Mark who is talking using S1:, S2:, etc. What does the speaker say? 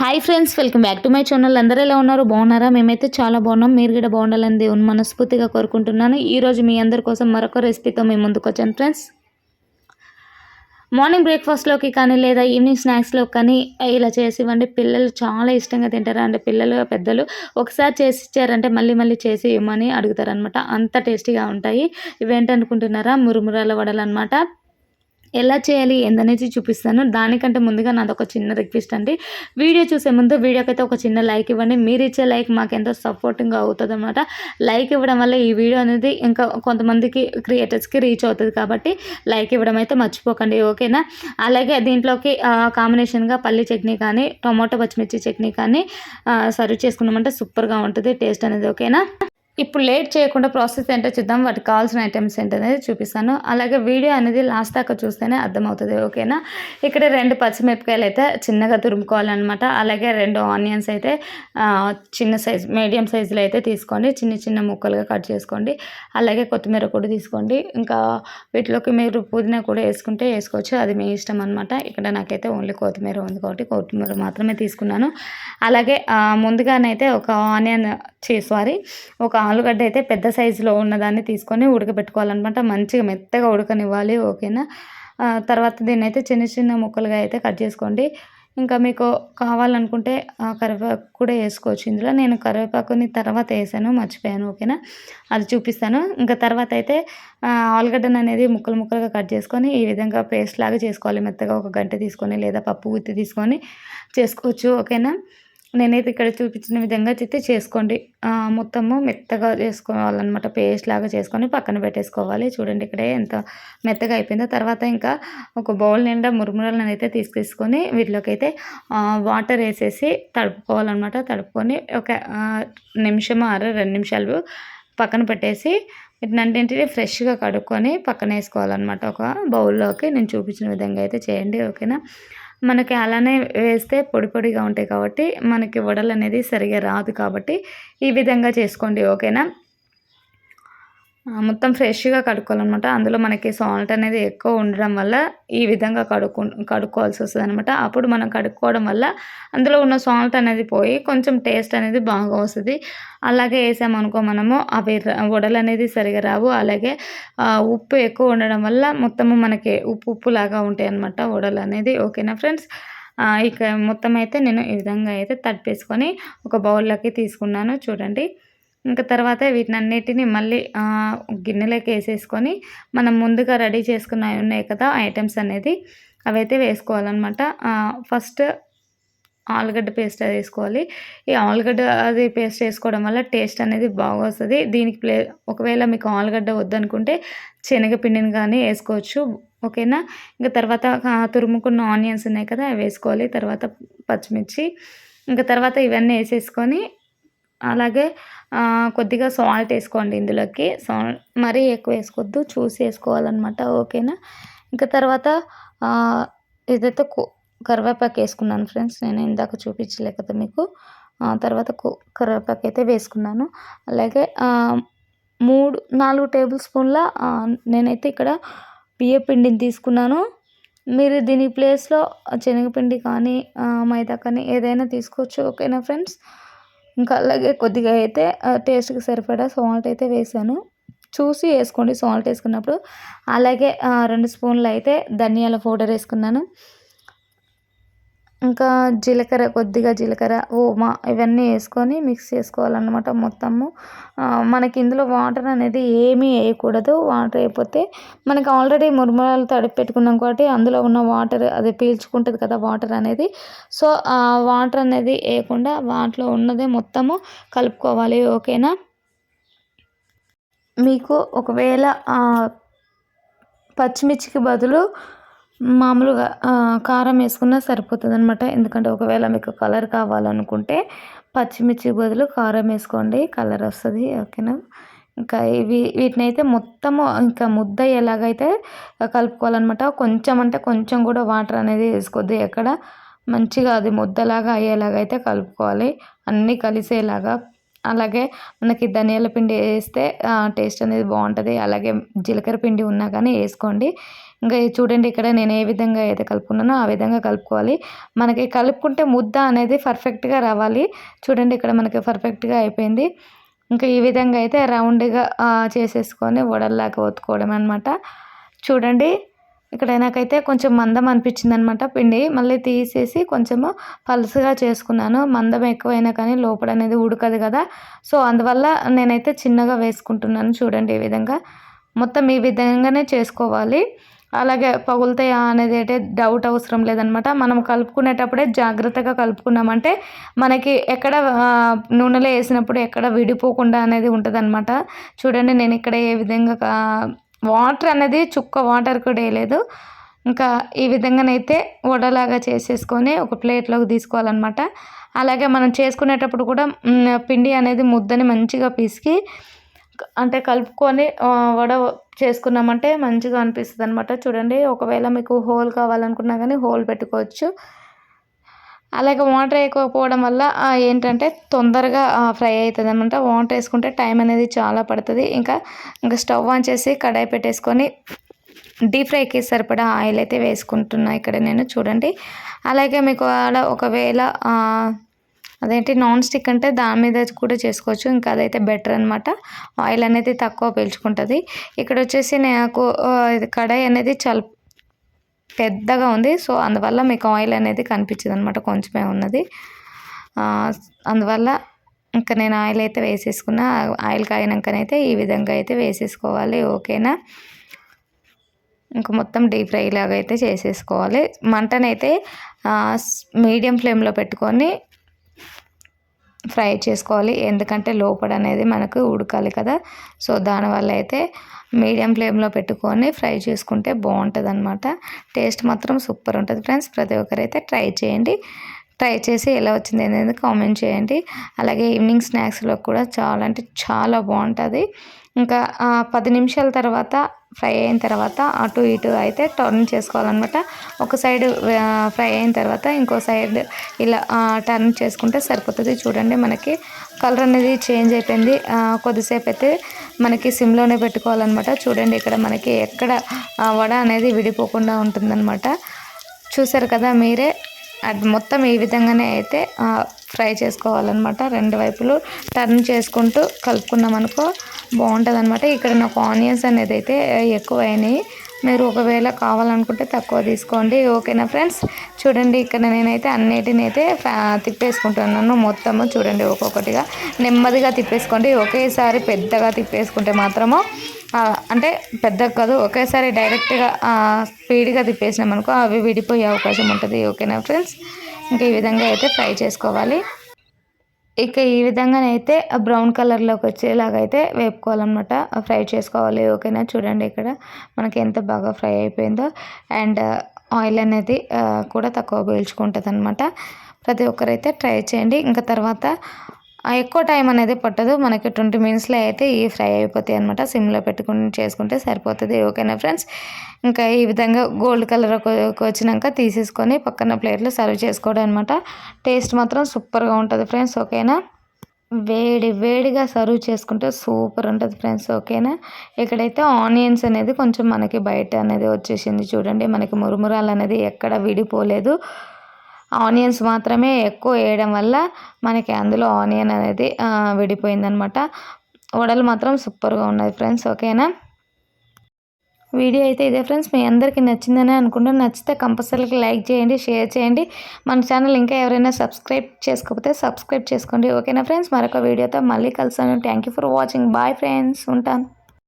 S1: Hi friends, welcome back to my channel. అందరూ ఎలా ఉన్నారు? బాగున్నారా? మేమైతే చాలా బాగున్నాం. మీరు కూడా బాగుండాలని దేవుని మనస్ఫూర్తిగా కోరుకుంటున్నాను. ఈరోజు మీ అందరి కోసం మరొక రెసిపీతో మేము ముందుకు వచ్చాను ఫ్రెండ్స్. మార్నింగ్ బ్రేక్ఫాస్ట్లోకి కానీ లేదా ఈవినింగ్ స్నాక్స్లో కానీ ఇలా చేసి ఇవ్వండి. పిల్లలు చాలా ఇష్టంగా తింటారు. అంటే పిల్లలు పెద్దలు ఒకసారి చేసి ఇచ్చారంటే మళ్ళీ మళ్ళీ చేసి ఇవ్వమని అడుగుతారనమాట. అంత టేస్టీగా ఉంటాయి. ఇవేంటనుకుంటున్నారా? మురుమురాల వడలు అనమాట. ఎలా చేయాలి ఏందనేది చూపిస్తాను. దానికంటే ముందుగా నాదొక చిన్న రిక్వెస్ట్ అండి. వీడియో చూసే ముందు వీడియోకైతే ఒక చిన్న లైక్ ఇవ్వండి. మీరు ఇచ్చే లైక్ మాకెంతో సపోర్టింగ్గా అవుతుందన్నమాట. లైక్ ఇవ్వడం వల్ల ఈ వీడియో అనేది ఇంకా కొంతమందికి క్రియేటర్స్కి రీచ్ అవుతుంది కాబట్టి లైక్ ఇవ్వడం అయితే మర్చిపోకండి, ఓకేనా? అలాగే దీంట్లోకి కాంబినేషన్గా పల్లి చట్నీ కానీ టొమాటో పచ్చిమిర్చి చట్నీ కానీ సర్వ్ చేసుకున్నామంటే సూపర్గా ఉంటుంది టేస్ట్ అనేది, ఓకేనా? ఇప్పుడు లేట్ చేయకుండా ప్రాసెస్ ఏంటో చూద్దాం. వాటికి కావాల్సిన ఐటమ్స్ ఏంటనేది చూపిస్తాను. అలాగే వీడియో అనేది లాస్ట్ దాకా చూస్తేనే అర్థమవుతుంది, ఓకేనా? ఇక్కడ 2 పచ్చిమిరపకాయలు అయితే చిన్నగా తురుముకోవాలన్నమాట. అలాగే 2 ఆనియన్స్ అయితే చిన్న సైజ్ మీడియం సైజులో అయితే తీసుకోండి. చిన్న చిన్న ముక్కలుగా కట్ చేసుకోండి. అలాగే కొత్తిమీర కూడా తీసుకోండి. ఇంకా వీటిలోకి మీరు పుదీనా కూడా వేసుకుంటే వేసుకోవచ్చు, అది మీ ఇష్టం అనమాట. ఇక్కడ నాకైతే ఓన్లీ కొత్తిమీర ఉంది కాబట్టి కొత్తిమీర మాత్రమే తీసుకున్నాను. అలాగే ముందుగానైతే ఒక ఒక ఆలుగడ్డ అయితే పెద్ద సైజులో ఉన్నదాన్ని తీసుకొని ఉడకబెట్టుకోవాలన్నమాట. మంచిగా మెత్తగా ఉడకనివ్వాలి, ఓకేనా? తర్వాత దీన్ని అయితే చిన్న చిన్న ముక్కలుగా అయితే కట్ చేసుకోండి. ఇంకా మీకు కావాలనుకుంటే కరివేపాకు కూడా వేసుకోవచ్చు ఇందులో. నేను కరివేపాకుని తర్వాత వేసాను, మర్చిపోయాను, ఓకేనా? అది చూపిస్తాను. ఇంకా తర్వాత అయితే ఆలుగడ్డను అనేది ముక్కలు ముక్కలుగా కట్ చేసుకొని ఈ విధంగా పేస్ట్ లాగా చేసుకోవాలి. మెత్తగా ఒక గంట తీసుకొని లేదా పప్పు గుత్తి తీసుకొని చేసుకోవచ్చు, ఓకేనా? నేనైతే ఇక్కడ చూపించిన విధంగా అయితే చేసుకోండి. మొత్తము మెత్తగా చేసుకోవాలన్నమాట. పేస్ట్ లాగా చేసుకొని పక్కన పెట్టేసుకోవాలి. చూడండి ఇక్కడ ఎంత మెత్తగా అయిపోయిందో. తర్వాత ఇంకా ఒక బౌల్ నిండా మురుమురలను అయితే తీసుకొని వీటిలోకి అయితే వాటర్ వేసేసి తడుపుకోవాలన్నమాట. తడుపుకొని ఒక నిమిషం 2 నిమిషాలు పక్కన పెట్టేసి వీటినంటింటిని ఫ్రెష్గా కడుక్కొని పక్కన వేసుకోవాలన్నమాట. ఒక బౌల్లోకి నేను చూపించిన విధంగా అయితే చేయండి, ఓకేనా? మనకి అలానే వేస్తే పొడి పొడిగా ఉంటాయి కాబట్టి మనకి వడలు అనేది సరిగా రాదు కాబట్టి ఈ విధంగా చేసుకోండి, ఓకేనా? మొత్తం ఫ్రెష్‌గా కడుక్కోవాలనమాట. అందులో మనకి సాల్ట్ అనేది ఎక్కువ ఉండడం వల్ల ఈ విధంగా కడుక్కోవాల్సి వస్తదనమాట. అప్పుడు మనం కడుక్కోవడం వల్ల అందులో ఉన్న సాల్ట్ అనేది పోయి కొంచెం టేస్ట్ అనేది బాగా వస్తది. అలాగే ఏసామనుకో మనము అవి వడలనేది సరిగా రావు. అలాగే ఉప్పు ఎక్కువ ఉండడం వల్ల మొత్తము మనకి ఉప్పులాగా ఉంటాయన్నమాట వడలనేది, ఓకేనా ఫ్రెండ్స్? ఇక మొత్తం అయితే నేను ఈ విధంగా అయితే తడిపేసుకొని ఒక బౌల్‌లోకి తీసుకున్నాను, చూడండి. ఇంకా తర్వాత వీటినన్నిటిని మళ్ళీ గిన్నెలోకి వేసేసుకొని మనం ముందుగా రెడీ చేసుకున్నవి ఉన్నాయి కదా ఐటమ్స్ అనేది, అవైతే వేసుకోవాలన్నమాట. ఫస్ట్ ఆలుగడ్డ పేస్ట్ అది వేసుకోవాలి. ఈ ఆలుగడ్డ అది పేస్ట్ వేసుకోవడం వల్ల టేస్ట్ అనేది బాగా వస్తుంది. దీనికి ఒకవేళ మీకు ఆలుగడ్డ వద్దనుకుంటే శనగపిండిని కానీ వేసుకోవచ్చు, ఓకేనా? ఇంకా తర్వాత తురుముకున్న ఆనియన్స్ ఉన్నాయి కదా అవి వేసుకోవాలి. తర్వాత పచ్చిమిర్చి, ఇంకా తర్వాత ఇవన్నీ వేసేసుకొని అలాగే కొద్దిగా సాల్ట్ వేసుకోండి ఇందులోకి. మరీ ఎక్కువ వేసుకోవద్దు, చూసి వేసుకోవాలన్నమాట, ఓకేనా? ఇంకా తర్వాత ఇదైతే కరివేపాకు వేసుకున్నాను ఫ్రెండ్స్. నేను ఇందాక చూపించలే కదా మీకు. తర్వాత కరివేపాకు అయితే వేసుకున్నాను. అలాగే 4 టేబుల్ స్పూన్ల నేనైతే ఇక్కడ బియ్యపిండిని తీసుకున్నాను. మీరు దీని ప్లేస్లో శనగపిండి కానీ మైదా కానీ ఏదైనా తీసుకోవచ్చు, ఓకేనా ఫ్రెండ్స్? ఇంకా అలాగే కొద్దిగా అయితే టేస్ట్‌కి సరిపడా సాల్ట్ అయితే వేసాను. చూసి వేసుకోండి సాల్ట్ వేసుకున్నప్పుడు. అలాగే 2 స్పూన్లు అయితే ధనియాల పౌడర్ వేసుకున్నాను. ఇంకా కొద్దిగా జీలకర్ర, ఓమా ఇవన్నీ వేసుకొని మిక్స్ చేసుకోవాలన్నమాట మొత్తము. మనకి ఇందులో వాటర్ అనేది ఏమీ వేయకూడదు. వాటర్ వేయకపోతే మనకి ఆల్రెడీ మురుమురాలు తడిపి పెట్టుకున్నాం కాబట్టి అందులో ఉన్న వాటర్ అది పీల్చుకుంటుంది కదా వాటర్ అనేది. సో ఆ వాటర్ అనేది వేయకుండా వాటిలో ఉన్నదే మొత్తము కలుపుకోవాలి, ఓకేనా? మీకు ఒకవేళ పచ్చిమిర్చికి బదులు మామూలుగా కారం వేసుకున్నా సరిపోతుందనమాట. ఎందుకంటే ఒకవేళ మీకు కలర్ కావాలనుకుంటే పచ్చిమిర్చి బదులు కారం వేసుకోండి, కలర్ వస్తుంది, ఓకేనా? ఇంకా వీటినైతే మొత్తము ఇంకా ముద్ద ఎలాగైతే కలుపుకోవాలన్నమాట. కొంచెం అంటే కొంచెం కూడా వాటర్ అనేది వేసుకోవద్దు ఎక్కడ. మంచిగా అది ముద్దలాగా అయ్యేలాగా అయితే కలుపుకోవాలి, అన్నీ కలిసేలాగా. అలాగే మనకి ధనియాల పిండి వేస్తే టేస్ట్ అనేది బాగుంటుంది. అలాగే జీలకర్ర పిండి ఉన్నా కానీ వేసుకోండి. ఇంకా చూడండి ఇక్కడ నేను ఏ విధంగా అయితే కలుపుకున్నానో ఆ విధంగా కలుపుకోవాలి. మనకి కలుపుకుంటే ముద్ద అనేది పర్ఫెక్ట్గా రావాలి. చూడండి ఇక్కడ మనకి పర్ఫెక్ట్గా అయిపోయింది. ఇంకా ఈ విధంగా అయితే రౌండ్గా చేసేసుకొని వడల్లాగా ఒత్తుకోవడం అనమాట. చూడండి ఇక్కడ నాకైతే కొంచెం మందం అనిపించింది అనమాట పిండి. మళ్ళీ తీసేసి కొంచెము పలుసుగా చేసుకున్నాను. మందం ఎక్కువైనా కానీ లోపల అనేది ఉడకదు కదా, సో అందువల్ల నేనైతే చిన్నగా వేసుకుంటున్నాను. చూడండి ఈ విధంగా మొత్తం ఈ విధంగానే చేసుకోవాలి. అలాగే పగులుతాయా అనేది అయితే డౌట్ అవసరం లేదనమాట. మనం కలుపుకునేటప్పుడే జాగ్రత్తగా కలుపుకున్నామంటే మనకి ఎక్కడ నూనెలో వేసినప్పుడు ఎక్కడ విడిపోకుండా అనేది ఉంటుందన్నమాట. చూడండి నేను ఇక్కడ ఏ విధంగా వాటర్ అనేది చుక్క వాటర్ కూడా వేయలేదు. ఇంకా ఈ విధంగానైతే వడలాగా చేసేసుకొని ఒక ప్లేట్లోకి తీసుకోవాలన్నమాట. అలాగే మనం చేసుకునేటప్పుడు కూడా పిండి అనేది ముద్దని మంచిగా పిసికి అంటే కలుపుకొని వడ చేసుకున్నామంటే మంచిగా అనిపిస్తుంది అనమాట. చూడండి ఒకవేళ మీకు హోల్ కావాలనుకున్నా కానీ హోల్ పెట్టుకోవచ్చు. అలాగే వాటర్ వేయకపోవడం వల్ల ఏంటంటే తొందరగా ఫ్రై అవుతుంది అనమాట. వాటర్ వేసుకుంటే టైం అనేది చాలా పడుతుంది. ఇంకా స్టవ్ ఆన్ చేసి కడాయి పెట్టేసుకొని డీప్ ఫ్రైకి సరిపడా ఆయిల్ అయితే వేసుకుంటున్నా ఇక్కడ నేను. చూడండి అలాగే మీకు ఒకవేళ అదేంటి నాన్ స్టిక్ అంటే దాని మీద కూడా చేసుకోవచ్చు. ఇంకా అదైతే బెటర్ అనమాట. ఆయిల్ అనేది తక్కువ పీల్చుకుంటుంది. ఇక్కడ వచ్చేసి నాకు కడాయి అనేది చాలా పెద్దగా ఉంది, సో అందువల్ల మీకు ఆయిల్ అనేది కనిపించదు అనమాట, కొంచెమే ఉన్నది. అందువల్ల ఇంకా నేను ఆయిల్ అయితే వేసేసుకున్నా. ఆయిల్ కాగినాకనైతే ఈ విధంగా అయితే వేసేసుకోవాలి. ఓకేనా, ఇంకా మొత్తం డీప్ ఫ్రై లాగా అయితే చేసేసుకోవాలి. మంటనైతే మీడియం ఫ్లేమ్లో పెట్టుకొని ఫ్రై చేసుకోవాలి. ఎందుకంటే లోపల అనేది మనకు ఉడకాలి కదా, సో దానివల్ల అయితే మీడియం ఫ్లేమ్లో పెట్టుకొని ఫ్రై చేసుకుంటే బాగుంటుంది అనమాట. టేస్ట్ మాత్రం సూపర్ ఉంటుంది ఫ్రెండ్స్. ప్రతి ఒక్కరైతే ట్రై చేయండి. ట్రై చేసి ఎలా వచ్చింది అనేది కామెంట్ చేయండి. అలాగే ఈవినింగ్ స్నాక్స్లో కూడా చాలా అంటే చాలా బాగుంటుంది. ఇంకా 10 నిమిషాల తర్వాత ఫ్రై అయిన తర్వాత అటు ఇటు అయితే టర్న్ చేసుకోవాలన్నమాట. ఒక సైడ్ ఫ్రై అయిన తర్వాత ఇంకో సైడ్ ఇలా టర్న్ చేసుకుంటే సరిపోతుంది. చూడండి మనకి కలర్ అనేది చేంజ్ అయిపోయింది. కొద్దిసేపు అయితే మనకి సిమ్లోనే పెట్టుకోవాలన్నమాట. చూడండి ఇక్కడ మనకి ఎక్కడ వడ అనేది విడిపోకుండా ఉంటుందన్నమాట. చూసారు కదా మీరే. అది మొత్తం ఈ విధంగానే అయితే ఫ్రై చేసుకోవాలన్నమాట. రెండు వైపులు టర్న్ చేసుకుంటూ కలుపుకున్నాం అనుకో బాగుంటుంది అనమాట. ఇక్కడ నాకు ఆనియన్స్ అనేది అయితే ఎక్కువ అయినాయి. మీరు ఒకవేళ కావాలనుకుంటే తక్కువ తీసుకోండి. ఓకేనా ఫ్రెండ్స్. చూడండి ఇక్కడ నేనైతే అన్నిటిని అయితే తిప్పేసుకుంటున్నాను మొత్తము. చూడండి ఒక్కొక్కటిగా నెమ్మదిగా తిప్పేసుకోండి. ఒకేసారి పెద్దగా తిప్పేసుకుంటే మాత్రము అంటే పెద్దగా కాదు, ఒకేసారి డైరెక్ట్గా స్పీడ్గా తిప్పేసినాం అనుకో అవి విడిపోయే అవకాశం ఉంటుంది. ఓకేనా ఫ్రెండ్స్. ఇంకా ఈ విధంగా అయితే ఫ్రై చేసుకోవాలి. ఇక ఈ విధంగానైతే బ్రౌన్ కలర్లోకి వచ్చేలాగైతే వేపుకోవాలన్నమాట, ఫ్రై చేసుకోవాలి. ఓకేనా. చూడండి ఇక్కడ మనకి ఎంత బాగా ఫ్రై అయిపోయిందో. అండ్ ఆయిల్ అనేది కూడా తక్కువ పీల్చుకుంటుంది అనమాట. ప్రతి ఒక్కరైతే ట్రై చేయండి. ఇంకా తర్వాత ఎక్కువ టైం అనేది పట్టదు మనకి. 20 మినిట్స్లో అయితే ఈ ఫ్రై అయిపోతాయి అనమాట. సిమ్లో పెట్టుకుని చేసుకుంటే సరిపోతుంది. ఓకేనా ఫ్రెండ్స్. ఇంకా ఈ విధంగా గోల్డ్ కలర్ వచ్చినాక తీసేసుకొని పక్కన ప్లేట్లో సర్వ్ చేసుకోవడం అనమాట. టేస్ట్ మాత్రం సూపర్గా ఉంటుంది ఫ్రెండ్స్. ఓకేనా. వేడిగా సర్వ్ చేసుకుంటే సూపర్ ఉంటుంది ఫ్రెండ్స్. ఓకేనా. ఇక్కడైతే ఆనియన్స్ అనేది కొంచెం మనకి బయట అనేది వచ్చేసింది. చూడండి మనకి మురుమురాలు అనేది ఎక్కడ విడిపోలేదు. ఆనియన్స్ మాత్రమే ఎక్కువ వేయడం వల్ల మనకి అందులో ఆనియన్ అనేది విడిపోయిందనమాట. వడలు మాత్రం సూపర్గా ఉన్నాయి ఫ్రెండ్స్. ఓకేనా. వీడియో అయితే ఇదే ఫ్రెండ్స్. మీ అందరికీ నచ్చిందని అనుకుంటున్నాను. నచ్చితే కంపల్సరీగా లైక్ చేయండి, షేర్ చేయండి. మన ఛానల్ ఇంకా ఎవరైనా సబ్స్క్రైబ్ చేసుకోకపోతే సబ్స్క్రైబ్ చేసుకోండి. ఓకేనా ఫ్రెండ్స్. మరొక వీడియోతో మళ్ళీ కలుస్తాను. Thank you for watching. Bye friends. ఉంటాను.